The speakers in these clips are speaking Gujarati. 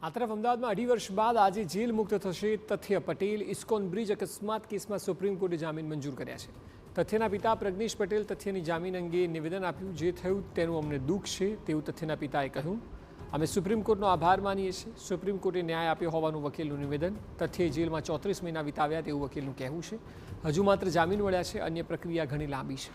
આ તરફ અમદાવાદમાં 2.5 વર્ષ બાદ આજે જેલ મુક્ત થશે તથ્ય પટેલ। ઇસ્કોન બ્રિજ અકસ્માત કેસમાં સુપ્રીમ કોર્ટે જામીન મંજૂર કર્યા છે। તથ્યના પિતા પ્રજ્ઞેશ પટેલ તથ્યની જામીન અંગે નિવેદન આપ્યું। જે થયું તેનું અમને દુઃખ છે તેવું તથ્યના પિતાએ કહ્યું। અમે સુપ્રીમ કોર્ટનો આભાર માનીએ છીએ। સુપ્રીમ કોર્ટે ન્યાય આપ્યો હોવાનું વકીલનું નિવેદન। તથ્યએ જેલમાં 34 મહિના વિતાવ્યા તેવું વકીલનું કહેવું છે। હજુ માત્ર જામીન મળ્યા છે, અન્ય પ્રક્રિયા ઘણી લાંબી છે।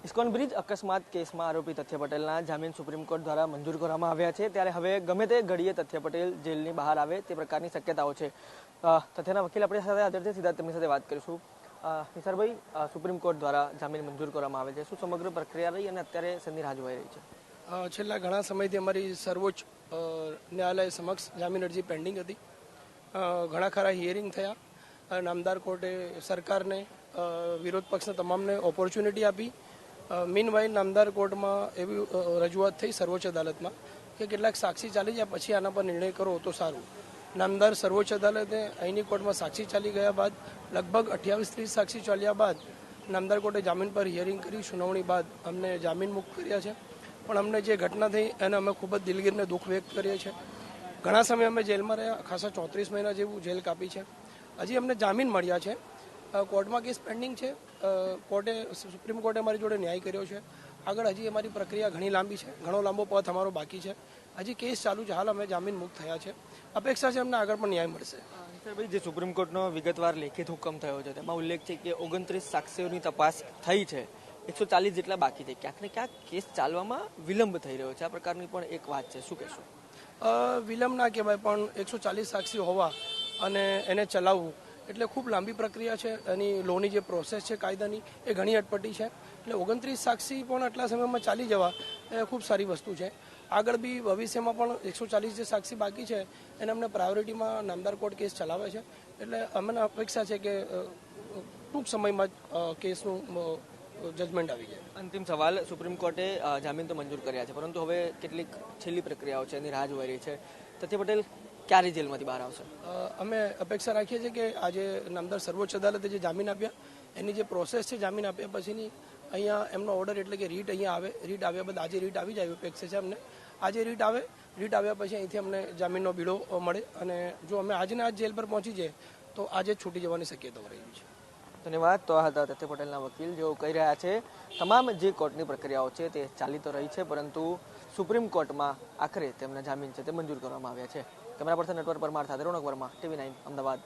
ઇસ્કોન બ્રિજ અકસ્માત કેસમાં આરોપી તથ્ય પટેલના જામીન સુપ્રીમ કોર્ટ દ્વારા મંજૂર કરવામાં આવ્યા છે। ત્યારે હવે ગમે તે ઘડીએ તથ્ય પટેલ જેલની બહાર આવે તે પ્રકારની શક્યતાઓ છે। તથ્યના વકીલ આપણી સાથે હાજર છે, સીધા તેમની સાથે વાત કરીશું। નિસારભાઈ, સુપ્રીમ કોર્ટ દ્વારા જામીન મંજૂર કરવામાં આવે છે, શું સમગ્ર પ્રક્રિયા રહી અને અત્યારે શેની રાહ જોવાઈ રહી છે? છેલ્લા ઘણા સમયથી અમારી સર્વોચ્ચ ન્યાયાલય સમક્ષ જામીન અરજી પેન્ડિંગ હતી। ઘણા ખરા હિયરિંગ થયા। નામદાર કોર્ટે સરકારને, વિરોધ પક્ષના તમામને ઓપોર્ચ્યુનિટી આપી। મીનવાઇલ નામદાર કોર્ટમાં એવી રજૂઆત થઈ સર્વોચ્ચ અદાલતમાં કે કેટલાક સાક્ષી ચાલી જાય પછી આના પર નિર્ણય કરો તો સારું। નામદાર સર્વોચ્ચ અદાલતે અહીંની કોર્ટમાં સાક્ષી ચાલી ગયા બાદ લગભગ 28-30 સાક્ષી ચાલ્યા બાદ નામદાર કોર્ટે જામીન પર હિયરિંગ કરી, સુનાવણી બાદ અમને જામીન મુક્ત કર્યા છે। પણ અમને જે ઘટના થઈ એને અમે ખૂબ જ દિલગીરને દુઃખ વ્યક્ત કરીએ છીએ। ઘણા સમય અમે જેલમાં રહ્યા, ખાસા 34 મહિના જેવું જેલ કાપી છે। હજી અમને જામીન મળ્યા છે। કોર્ટમાં કેસ પેન્ડિંગ છે। સુપ્રીમ કોર્ટે અમારી જોડે ન્યાય કર્યો છે। આગળ હજી અમારી પ્રક્રિયા ઘણી લાંબી છે, ઘણો લાંબો પથ અમારો બાકી છે। હજી કેસ ચાલુ છે, હાલ અમે જામીન મુક્ત થયા છે। અપેક્ષા છે અમને આગળ પણ ન્યાય મળશે। ભાઈ, જે સુપ્રીમ કોર્ટનો વિગતવાર લેખિત હુકમ થયો છે તેમાં ઉલ્લેખ છે કે 29 સાક્ષીઓની તપાસ થઈ છે, 140 જેટલા બાકી છે। ક્યાંક ને ક્યાંક કેસ ચાલવામાં વિલંબ થઈ રહ્યો છે, આ પ્રકારની પણ એક વાત છે, શું કહેશો? વિલંબ ના કહેવાય, પણ 140 સાક્ષી હોવા અને એને ચલાવવું એટલે ખૂબ લાંબી પ્રક્રિયા છે। એની લોની જે પ્રોસેસ છે કાયદાની એ ઘણી અટપટી છે। એટલે 29 સાક્ષી પણ આટલા સમયમાં ચાલી જવા એ ખૂબ સારી વસ્તુ છે। આગળ બી ભવિષ્યમાં પણ 140 જે સાક્ષી બાકી છે એને અમને પ્રાયોરિટીમાં નામદાર કોર્ટ કેસ ચલાવે છે। એટલે અમને અપેક્ષા છે કે ટૂંક સમયમાં જ કેસનું જજમેન્ટ આવી જાય। અંતિમ સવાલ, સુપ્રીમ કોર્ટે જામીન તો મંજૂર કર્યા છે, પરંતુ હવે કેટલીક છેલ્લી પ્રક્રિયાઓ છે એની રાહ જોવાઈ રહી છે। તથ્ય પટેલ ક્યારે જેલમાંથી બહાર આવશે? અમે અપેક્ષા રાખીએ છીએ કે આજે નામદાર સર્વોચ્ચ અદાલતે જે જામીન આપ્યા એની જે પ્રોસેસ છે, જામીન આપ્યા પછીની અહીંયા એમનો ઓર્ડર એટલે કે રીટ અહીંયા આવે, રીટ આવ્યા બાદ આજે રીટ આવી જાય એવી અપેક્ષા છે અમને। આજે રીટ આવે, રીટ આવ્યા પછી અહીંથી અમને જામીનનો બીડો મળે અને જો અમે આજને આજ જેલ પર પહોંચી જઈએ તો આજે જ છૂટી જવાની શક્યતાઓ રહી છે। ધન્યવાદ। તો આ હતા તથ્ય પટેલના વકીલ, જેઓ કહી રહ્યા છે તમામ જે કોર્ટની પ્રક્રિયાઓ છે તે ચાલી તો રહી છે, પરંતુ સુપ્રીમ કોર્ટમાં આખરે તેમના જામીન છે તે મંજૂર કરવામાં આવ્યા છે। કેમેરા પર્સન નટવર પરમાર સાથે રોનક વર્મા, TV9 અમદાવાદ।